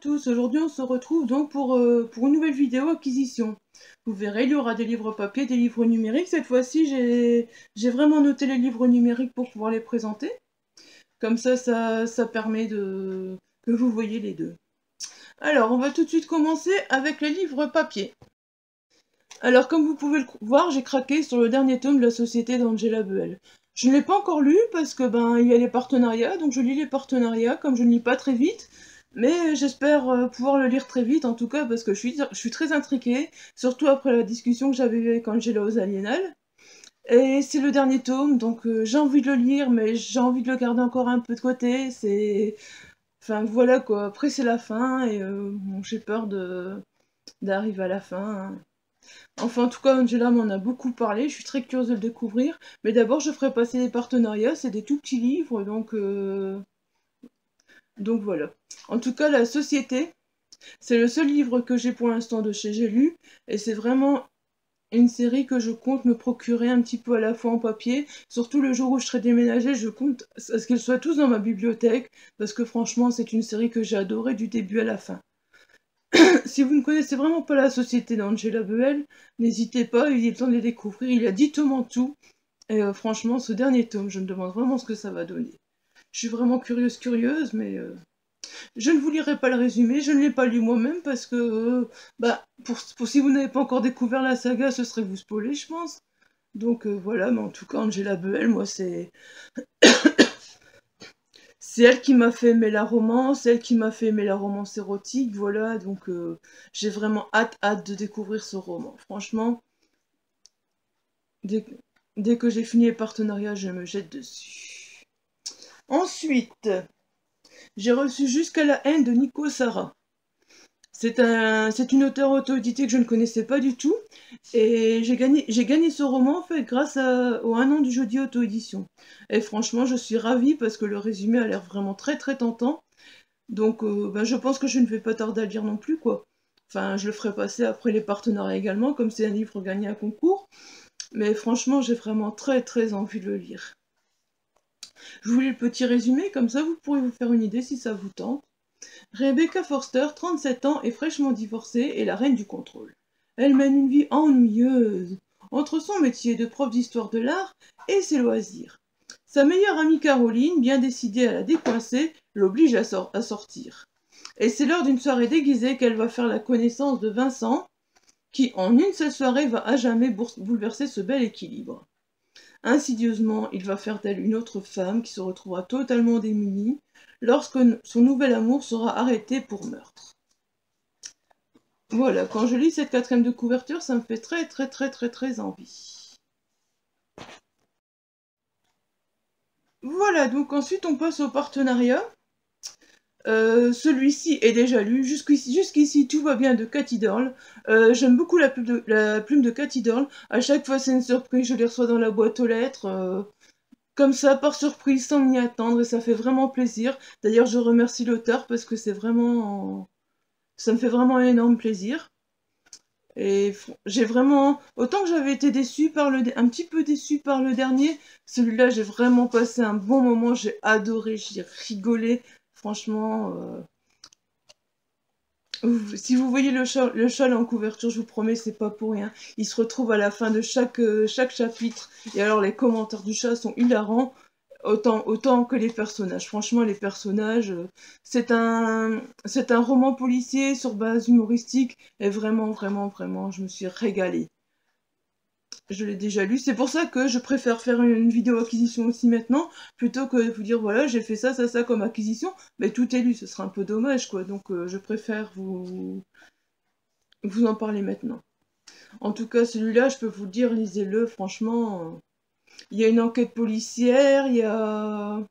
Tous, aujourd'hui on se retrouve donc pour une nouvelle vidéo acquisition. Vous verrez, il y aura des livres papier, des livres numériques. Cette fois-ci, j'ai vraiment noté les livres numériques pour pouvoir les présenter. Comme ça permet que vous voyez les deux. Alors, on va tout de suite commencer avec les livres papier. Alors, comme vous pouvez le voir, j'ai craqué sur le dernier tome de La Société d'Angela Buell. Je ne l'ai pas encore lu parce que il y a les partenariats, donc je lis les partenariats comme je ne lis pas très vite. Mais j'espère pouvoir le lire très vite en tout cas parce que je suis très intriguée, surtout après la discussion que j'avais eue avec Angela aux Aliénales. Et c'est le dernier tome, donc j'ai envie de le lire, mais j'ai envie de le garder encore un peu de côté. Enfin voilà quoi, après c'est la fin et bon, j'ai peur d'arriver à la fin. Enfin, en tout cas, Angela m'en a beaucoup parlé, je suis très curieuse de le découvrir. Mais d'abord, je ferai passer les partenariats, c'est des tout petits livres, donc voilà. En tout cas, La Société, c'est le seul livre que j'ai pour l'instant de chez J'ai lu, et c'est vraiment une série que je compte me procurer un petit peu à la fois en papier. Surtout le jour où je serai déménagée, je compte à ce qu'ils soient tous dans ma bibliothèque, parce que franchement, c'est une série que j'ai adorée du début à la fin. Si vous ne connaissez vraiment pas La Société d'Angela Buell, n'hésitez pas, il est temps de les découvrir. Il y a 10 tomes en tout, et franchement, ce dernier tome, je me demande vraiment ce que ça va donner. Je suis vraiment curieuse, mais je ne vous lirai pas le résumé, je ne l'ai pas lu moi-même parce que, pour si vous n'avez pas encore découvert la saga, ce serait vous spoiler, je pense. Donc voilà, mais en tout cas, Angela Buell, moi, c'est elle qui m'a fait aimer la romance, elle qui m'a fait aimer la romance érotique, voilà, donc j'ai vraiment hâte de découvrir ce roman. Franchement, dès, dès que j'ai fini les partenariats, je me jette dessus. Ensuite, j'ai reçu Jusqu'à la haine de Nico Sarah. C'est une auteure auto-éditée que je ne connaissais pas du tout. Et j'ai gagné ce roman en fait grâce au 1 an du jeudi auto-édition. Et franchement, je suis ravie parce que le résumé a l'air vraiment très très tentant. Donc je pense que je ne vais pas tarder à le lire non plus quoi. Enfin, je le ferai passer après les partenariats également, comme c'est un livre gagné à concours. Mais franchement, j'ai vraiment très très envie de le lire. Je vous lis le petit résumé, comme ça vous pourrez vous faire une idée si ça vous tente. Rebecca Forster, 37 ans, est fraîchement divorcée et la reine du contrôle. Elle mène une vie ennuyeuse, entre son métier de prof d'histoire de l'art et ses loisirs. Sa meilleure amie Caroline, bien décidée à la décoincer, l'oblige à sortir. Et c'est lors d'une soirée déguisée qu'elle va faire la connaissance de Vincent, qui en une seule soirée va à jamais bouleverser ce bel équilibre. Insidieusement, il va faire d'elle une autre femme qui se retrouvera totalement démunie lorsque son nouvel amour sera arrêté pour meurtre. Voilà, quand je lis cette 4e de couverture, ça me fait très très très très très envie. Voilà, donc ensuite on passe au partenariat. Celui-ci est déjà lu. Jusqu'ici, tout va bien de Cathy Durl. J'aime beaucoup la plume de Cathy Durl. À chaque fois, c'est une surprise. Je les reçois dans la boîte aux lettres. Comme ça, par surprise, sans m'y attendre. Et ça fait vraiment plaisir. D'ailleurs, je remercie l'auteur parce que ça me fait vraiment un énorme plaisir. Et j'ai vraiment... Autant que j'avais été un petit peu déçue par le dernier, celui-là, j'ai vraiment passé un bon moment. J'ai adoré, j'ai rigolé. Franchement... Si vous voyez le chat en couverture, je vous promets, c'est pas pour rien. Il se retrouve à la fin de chaque chapitre. Et alors, les commentaires du chat sont hilarants, autant que les personnages. Franchement, les personnages, c'est un roman policier sur base humoristique. Et vraiment, vraiment, vraiment, je me suis régalée. Je l'ai déjà lu, c'est pour ça que je préfère faire une vidéo acquisition aussi maintenant, plutôt que de vous dire voilà j'ai fait ça comme acquisition, mais tout est lu, ce serait un peu dommage quoi, donc je préfère vous en parler maintenant. En tout cas celui-là, je peux vous le dire, lisez-le, franchement, il y a une enquête policière, il y a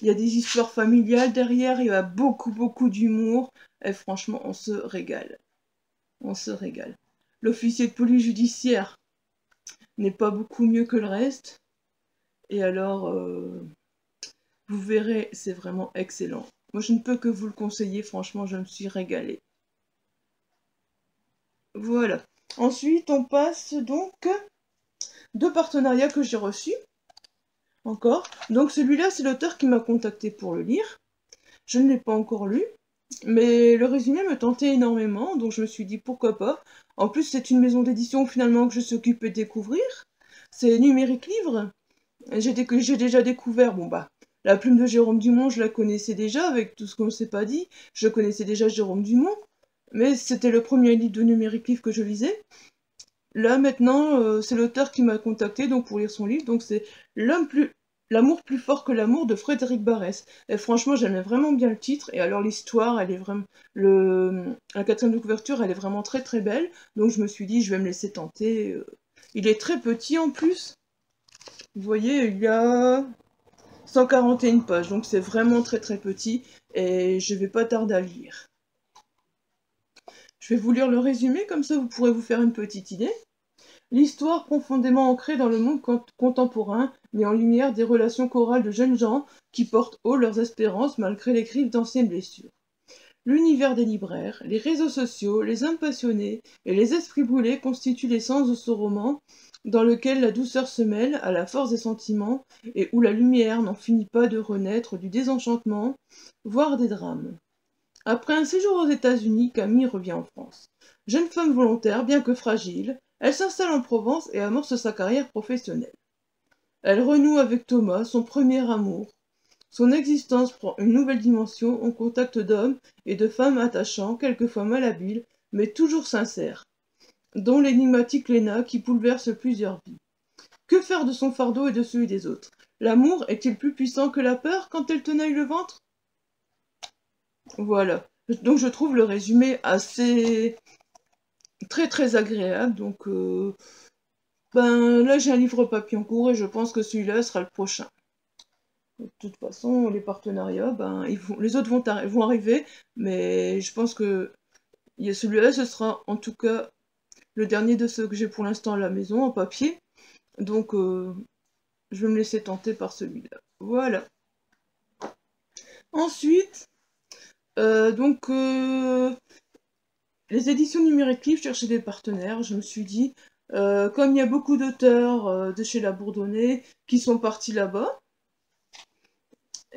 des histoires familiales derrière, il y a beaucoup d'humour, et franchement on se régale. On se régale. L'officier de police judiciaire n'est pas beaucoup mieux que le reste. Et alors, vous verrez, c'est vraiment excellent. Moi, je ne peux que vous le conseiller, franchement, je me suis régalée. Voilà. Ensuite, on passe donc 2 partenariats que j'ai reçus. Encore. Donc celui-là, c'est l'auteur qui m'a contacté pour le lire. Je ne l'ai pas encore lu. Mais le résumé me tentait énormément, donc je me suis dit pourquoi pas. En plus, c'est une maison d'édition finalement que je suis occupée de découvrir. C'est Numérique Livre. J'ai déjà découvert, bon bah, la plume de Jérôme Dumont, je la connaissais déjà, avec tout ce qu'on ne s'est pas dit. Je connaissais déjà Jérôme Dumont, mais c'était le premier livre de Numérique Livre que je lisais. Là, maintenant, c'est l'auteur qui m'a contacté donc pour lire son livre, donc c'est L'amour plus fort que l'amour de Frédéric Barrès. Et franchement, j'aimais vraiment bien le titre, et alors l'histoire, elle est vraiment... La quatrième de couverture, elle est vraiment très très belle, donc je me suis dit, je vais me laisser tenter. Il est très petit en plus. Vous voyez, il y a 141 pages, donc c'est vraiment très très petit, et je vais pas tarder à le lire. Je vais vous lire le résumé, comme ça vous pourrez vous faire une petite idée. L'histoire profondément ancrée dans le monde contemporain met en lumière des relations chorales de jeunes gens qui portent haut leurs espérances malgré les griffes d'anciennes blessures. L'univers des libraires, les réseaux sociaux, les hommes passionnés et les esprits brûlés constituent l'essence de ce roman, dans lequel la douceur se mêle à la force des sentiments et où la lumière n'en finit pas de renaître du désenchantement, voire des drames. Après un séjour aux États-Unis, Camille revient en France. Jeune femme volontaire, bien que fragile, elle s'installe en Provence et amorce sa carrière professionnelle. Elle renoue avec Thomas, son premier amour. Son existence prend une nouvelle dimension au contact d'hommes et de femmes attachants, quelquefois malhabiles, mais toujours sincères, dont l'énigmatique Léna qui bouleverse plusieurs vies. Que faire de son fardeau et de celui des autres? L'amour est-il plus puissant que la peur quand elle tenaille le ventre? Voilà. Donc je trouve le résumé assez très très agréable. Donc ben là j'ai un livre papier en cours et je pense que celui-là sera le prochain. De toute façon, les partenariats, ben les autres vont arriver, mais je pense que celui-là, ce sera en tout cas le dernier de ceux que j'ai pour l'instant à la maison en papier. Donc je vais me laisser tenter par celui-là. Voilà. Ensuite, donc les éditions numériques livres cherchaient des partenaires. Je me suis dit, comme il y a beaucoup d'auteurs de chez La Bourdonnais qui sont partis là-bas,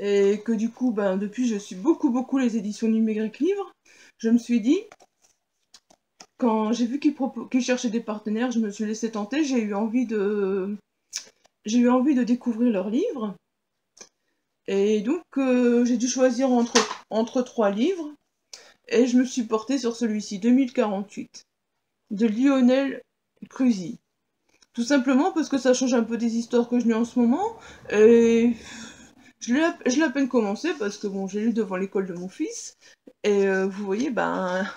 et que du coup, ben, depuis, je suis beaucoup les éditions numériques livres, je me suis dit, quand j'ai vu qu'ils cherchaient des partenaires, je me suis laissé tenter, j'ai eu envie de découvrir leurs livres. Et donc, j'ai dû choisir entre 3 livres, et je me suis portée sur celui-ci, 2048, de Lionel Crusy. Tout simplement parce que ça change un peu des histoires que je lis en ce moment, et je l'ai à peine commencé parce que bon, j'ai lu devant l'école de mon fils, et vous voyez, ben,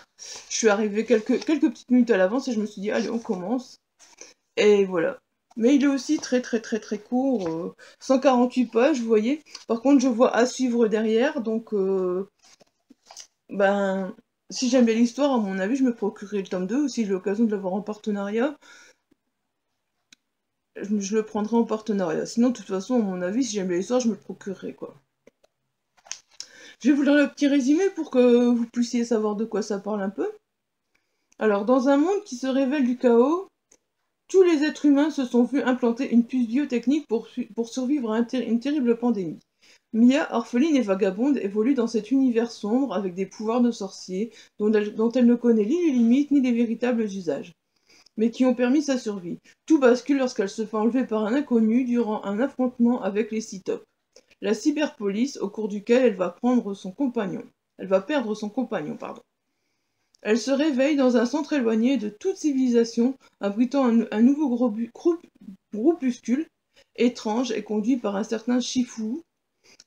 je suis arrivée quelques petites minutes à l'avance et je me suis dit, allez, on commence. Et voilà. Mais il est aussi très court, 148 pages, vous voyez. Par contre, je vois à suivre derrière, donc ben, si j'aime bien l'histoire, à mon avis, je me procurerai le tome 2, ou si j'ai l'occasion de l'avoir en partenariat, je le prendrai en partenariat. Sinon, de toute façon, à mon avis, si j'aime bien l'histoire, je me le procurerai, quoi. Je vais vous lire le petit résumé pour que vous puissiez savoir de quoi ça parle un peu. Alors, dans un monde qui se révèle du chaos, tous les êtres humains se sont vus implanter une puce biotechnique pour survivre à une terrible pandémie. Mia, orpheline et vagabonde, évolue dans cet univers sombre avec des pouvoirs de sorcier dont elle ne connaît ni les limites ni les véritables usages, mais qui ont permis sa survie. Tout bascule lorsqu'elle se fait enlever par un inconnu durant un affrontement avec les Cytopes, la cyberpolice au cours duquel elle va perdre son compagnon. Elle se réveille dans un centre éloigné de toute civilisation, abritant un nouveau groupuscule, étrange et conduit par un certain Shifu.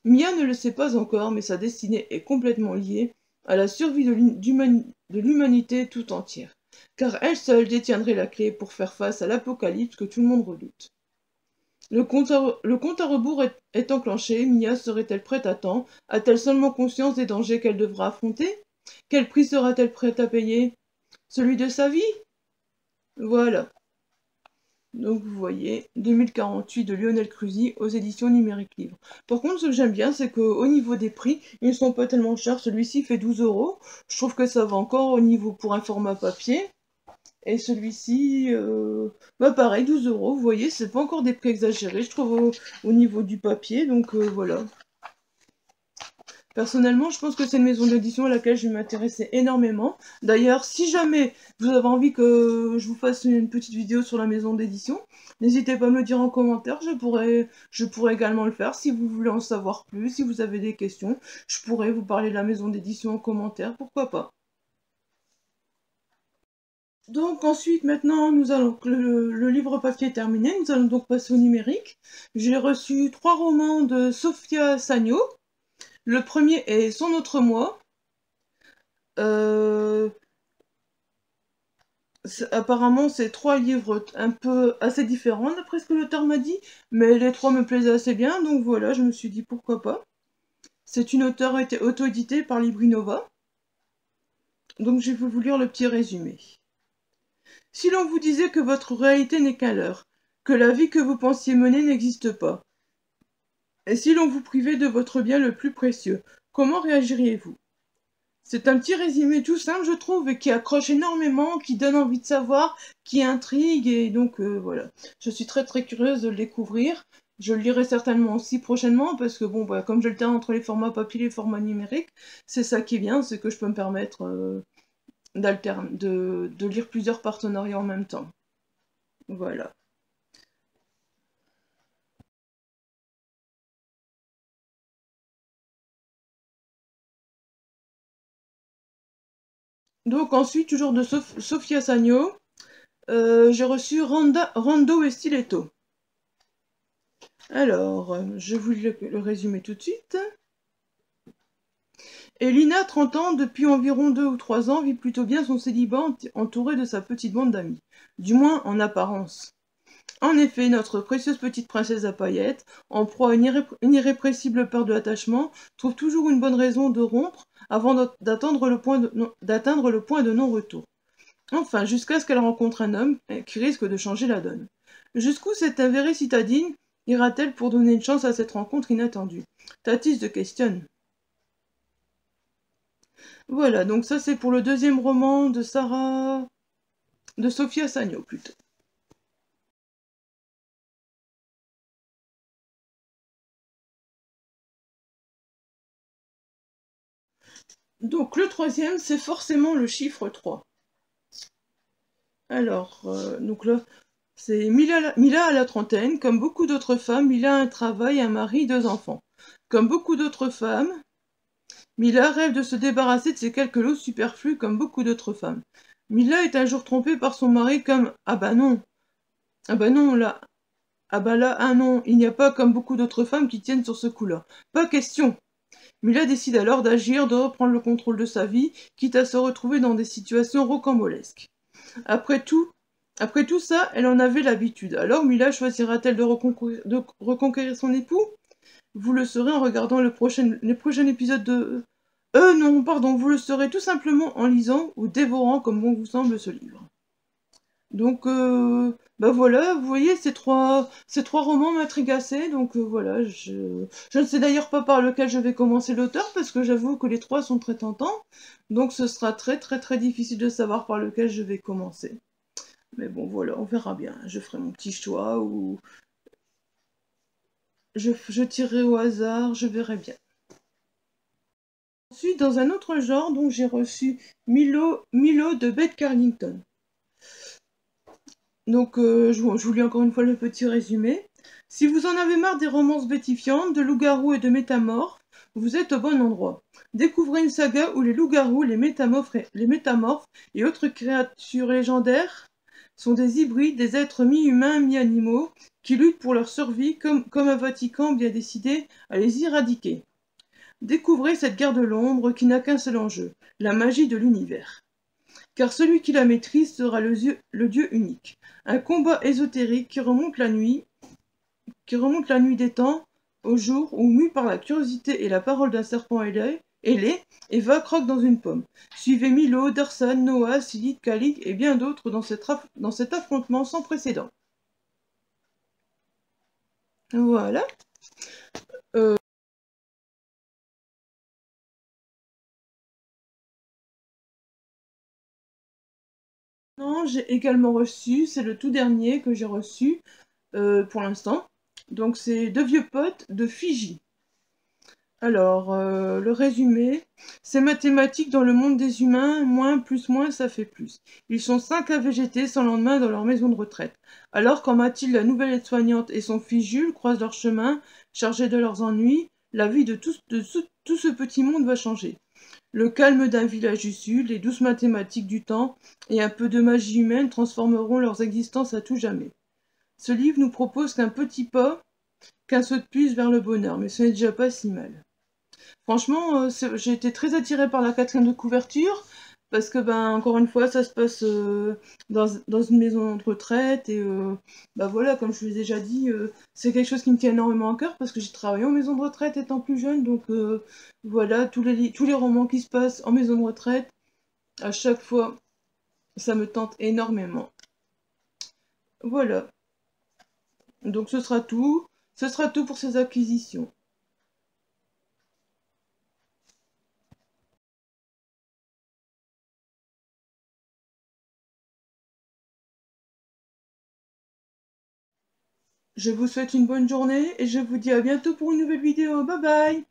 Mia ne le sait pas encore, mais sa destinée est complètement liée à la survie de l'humanité tout entière, car elle seule détiendrait la clé pour faire face à l'apocalypse que tout le monde redoute. Le compte à rebours est enclenché. Mia serait-elle prête à temps? A-t-elle seulement conscience des dangers qu'elle devra affronter? Quel prix sera-t-elle prête à payer? Celui de sa vie? Voilà. Donc vous voyez, 2048 de Lionel Crusy aux éditions Numérique Livre. Par contre, ce que j'aime bien, c'est qu'au niveau des prix, ils ne sont pas tellement chers. Celui-ci fait 12 €. Je trouve que ça va encore au niveau pour un format papier. Et celui-ci, bah pareil, 12 €. Vous voyez, c'est pas encore des prix exagérés, je trouve, au niveau du papier. Donc voilà. Personnellement, je pense que c'est une maison d'édition à laquelle je vais m'intéresser énormément. D'ailleurs, si jamais vous avez envie que je vous fasse une petite vidéo sur la maison d'édition, n'hésitez pas à me le dire en commentaire, je pourrais également le faire si vous voulez en savoir plus, si vous avez des questions, je pourrais vous parler de la maison d'édition en commentaire, pourquoi pas. Donc ensuite, maintenant, nous allons le livre papier est terminé, nous allons donc passer au numérique. J'ai reçu 3 romans de Sofia Sagno. Le premier est Son autre moi. Apparemment, c'est 3 livres un peu assez différents, d'après ce que l'auteur m'a dit, mais les 3 me plaisaient assez bien, donc voilà, je me suis dit pourquoi pas. C'est une auteure auto-éditée par Librinova. Donc je vais vous lire le petit résumé. Si l'on vous disait que votre réalité n'est qu'un leurre, que la vie que vous pensiez mener n'existe pas, et si l'on vous privait de votre bien le plus précieux, comment réagiriez-vous? C'est un petit résumé tout simple, je trouve, et qui accroche énormément, qui donne envie de savoir, qui intrigue, et donc voilà. Je suis très très curieuse de le découvrir. Je le lirai certainement aussi prochainement, parce que bon, bah, comme je le tiens entre les formats papier et les formats numériques, c'est ça qui est bien, c'est que je peux me permettre de lire plusieurs partenariats en même temps. Voilà. Donc ensuite, toujours de Sofia Sagno, j'ai reçu Rando et Stiletto. Alors, je vous lis le résumé tout de suite. Elina, 30 ans, depuis environ 2 ou 3 ans, vit plutôt bien son célibat entourée de sa petite bande d'amis. Du moins en apparence. En effet, notre précieuse petite princesse à paillettes, en proie à une irrépressible peur de l'attachement, trouve toujours une bonne raison de rompre avant d'atteindre le point de non-retour. Enfin, jusqu'à ce qu'elle rencontre un homme qui risque de changer la donne. Jusqu'où cette avérée citadine ira-t-elle pour donner une chance à cette rencontre inattendue? Tatis de questionne. Voilà, donc ça c'est pour le deuxième roman de Sofia Sagno plutôt. Donc le troisième, c'est forcément le chiffre 3. Alors, donc là, c'est Mila à la trentaine. Comme beaucoup d'autres femmes, Mila a un travail, un mari, 2 enfants. Comme beaucoup d'autres femmes, Mila rêve de se débarrasser de ses quelques lots superflus comme beaucoup d'autres femmes. Mila est un jour trompée par son mari comme « Ah bah non, ah bah non, là, ah bah là, ah non, il n'y a pas comme beaucoup d'autres femmes qui tiennent sur ce coup-là. Pas question !» Mila décide alors d'agir, de reprendre le contrôle de sa vie, quitte à se retrouver dans des situations rocambolesques. Après tout ça, elle en avait l'habitude. Alors Mila choisira-t-elle de reconquérir son époux? Vous le saurez en regardant le prochain épisode de... non, pardon, vous le saurez tout simplement en lisant ou dévorant comme bon vous semble ce livre. Donc, bah voilà, vous voyez, ces trois romans m'intriguent assez, donc voilà, je ne sais d'ailleurs pas par lequel je vais commencer l'auteur, parce que j'avoue que les 3 sont très tentants, donc ce sera très très très difficile de savoir par lequel je vais commencer. Mais bon, voilà, on verra bien, je ferai mon petit choix, ou je tirerai au hasard, je verrai bien. Ensuite, dans un autre genre, donc j'ai reçu Milo de Beth Carlington. Donc, je vous lis encore une fois le petit résumé. Si vous en avez marre des romances bétifiantes, de loups-garous et de métamorphes, vous êtes au bon endroit. Découvrez une saga où les loups-garous, les métamorphes et autres créatures légendaires sont des hybrides, des êtres mi-humains, mi-animaux, qui luttent pour leur survie comme un Vatican bien décidé à les éradiquer. Découvrez cette guerre de l'ombre qui n'a qu'un seul enjeu, la magie de l'univers. Car celui qui la maîtrise sera le Dieu unique. Un combat ésotérique qui remonte la nuit des temps au jour où, mu par la curiosité et la parole d'un serpent ailé, Eva croque dans une pomme. Suivez Milo, Darsan, Noah, Silith, Kalik et bien d'autres dans cet affrontement sans précédent. Voilà. Non, j'ai également reçu, c'est le tout dernier que j'ai reçu pour l'instant. Donc c'est Deux vieux potes de Fiji. Alors, le résumé, c'est mathématique dans le monde des humains, moins plus moins, ça fait plus. Ils sont 5 à végéter sans lendemain dans leur maison de retraite. Alors, quand Mathilde, la nouvelle aide-soignante, et son fils Jules croisent leur chemin, chargés de leurs ennuis, la vie de tout ce petit monde va changer. Le calme d'un village du sud, les douces mathématiques du temps et un peu de magie humaine transformeront leurs existences à tout jamais. Ce livre nous propose qu'un petit pas, qu'un saut de plus vers le bonheur, mais ce n'est déjà pas si mal. Franchement, j'ai été très attirée par la quatrième de couverture, parce que, ben, encore une fois, ça se passe dans une maison de retraite, et bah voilà, comme je vous l'ai déjà dit, c'est quelque chose qui me tient énormément à cœur, parce que j'ai travaillé en maison de retraite étant plus jeune, donc voilà, tous les romans qui se passent en maison de retraite, à chaque fois, ça me tente énormément. Voilà, donc ce sera tout. Ce sera tout pour ces acquisitions. Je vous souhaite une bonne journée et je vous dis à bientôt pour une nouvelle vidéo. Bye bye!